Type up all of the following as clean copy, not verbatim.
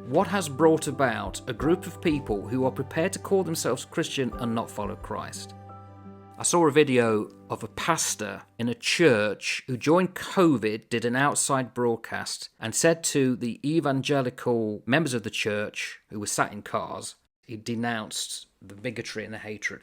What has brought about a group of people who are prepared to call themselves Christian and not follow Christ? I saw a video of a pastor in a church who during COVID did an outside broadcast and said to the evangelical members of the church who were sat in cars, he denounced the bigotry and the hatred.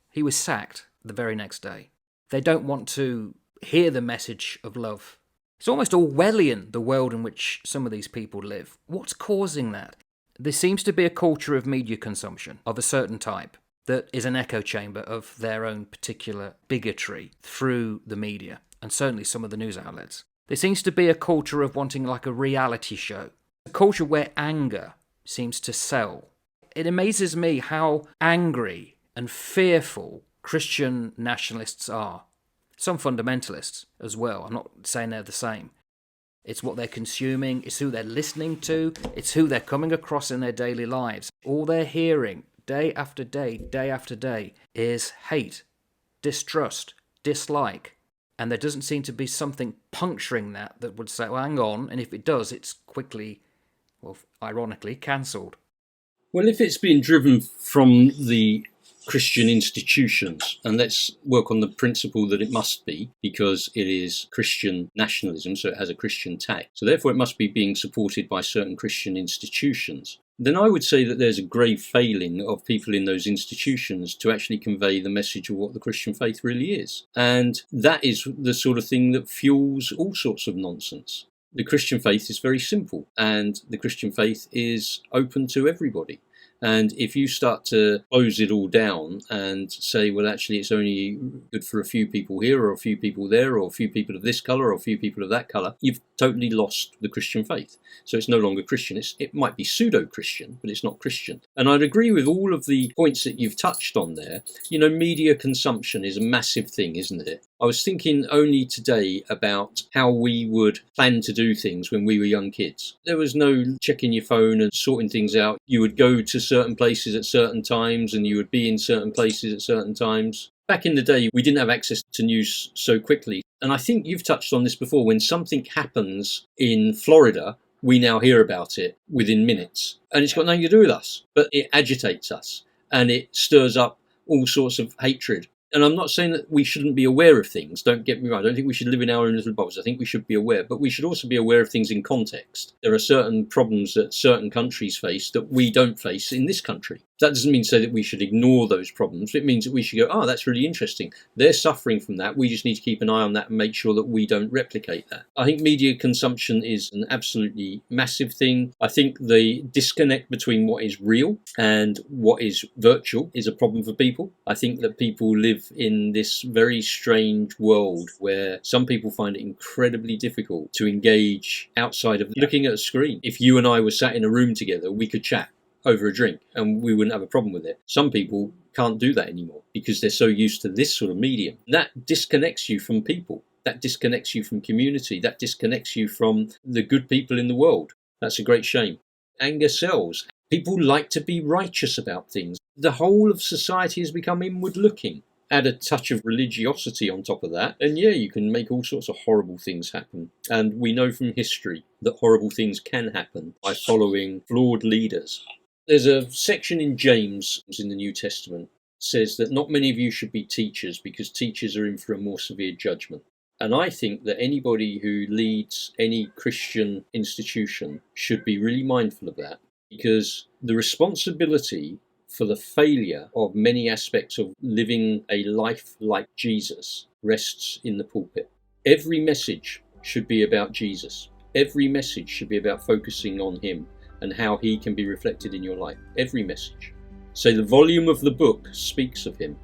He was sacked the very next day. They don't want to hear the message of love. It's almost Orwellian, the world in which some of these people live. What's causing that? There seems to be a culture of media consumption of a certain type that is an echo chamber of their own particular bigotry through the media, and certainly some of the news outlets. There seems to be a culture of wanting like a reality show, a culture where anger seems to sell. It amazes me how angry and fearful Christian nationalists are. Some fundamentalists as well. I'm not saying they're the same. It's what they're consuming, it's who they're listening to, it's who they're coming across in their daily lives. All they're hearing day after day, is hate, distrust, dislike. And there doesn't seem to be something puncturing that would say, well, hang on, and if it does, it's quickly, well, ironically, cancelled. Well, if it's being driven from the Christian institutions, and let's work on the principle that it must be, because it is Christian nationalism, so it has a Christian tack, so therefore it must be being supported by certain Christian institutions, then I would say that there's a grave failing of people in those institutions to actually convey the message of what the Christian faith really is. And that is the sort of thing that fuels all sorts of nonsense. The Christian faith is very simple, and the Christian faith is open to everybody. And if you start to close it all down and say, well, actually, it's only good for a few people here or a few people there or a few people of this colour or a few people of that colour, you've totally lost the Christian faith. So it's no longer Christian. It might be pseudo-Christian, but it's not Christian. And I'd agree with all of the points that you've touched on there. You know, media consumption is a massive thing, isn't it? I was thinking only today about how we would plan to do things when we were young kids. There was no checking your phone and sorting things out. You would go to certain places at certain times and you would be in certain places at certain times. Back in the day, we didn't have access to news so quickly. And I think you've touched on this before. When something happens in Florida, we now hear about it within minutes. And it's got nothing to do with us, but it agitates us and it stirs up all sorts of hatred. And I'm not saying that we shouldn't be aware of things, don't get me wrong. I don't think we should live in our own little bubbles. I think we should be aware, but we should also be aware of things in context. There are certain problems that certain countries face that we don't face in this country. That doesn't mean to say that we should ignore those problems. It means that we should go, oh, that's really interesting. They're suffering from that. We just need to keep an eye on that and make sure that we don't replicate that. I think media consumption is an absolutely massive thing. I think the disconnect between what is real and what is virtual is a problem for people. I think that people live in this very strange world where some people find it incredibly difficult to engage outside of looking at a screen. If you and I were sat in a room together, we could chat over a drink and we wouldn't have a problem with it. Some people can't do that anymore because they're so used to this sort of medium. That disconnects you from people. That disconnects you from community. That disconnects you from the good people in the world. That's a great shame. Anger sells. People like to be righteous about things. The whole of society has become inward looking. Add a touch of religiosity on top of that, and yeah, you can make all sorts of horrible things happen. And we know from history that horrible things can happen by following flawed leaders. There's a section in James in the New Testament says that not many of you should be teachers because teachers are in for a more severe judgment. And I think that anybody who leads any Christian institution should be really mindful of that, because the responsibility for the failure of many aspects of living a life like Jesus rests in the pulpit. Every message should be about Jesus. Every message should be about focusing on him and how he can be reflected in your life. Every message. So the volume of the book speaks of him.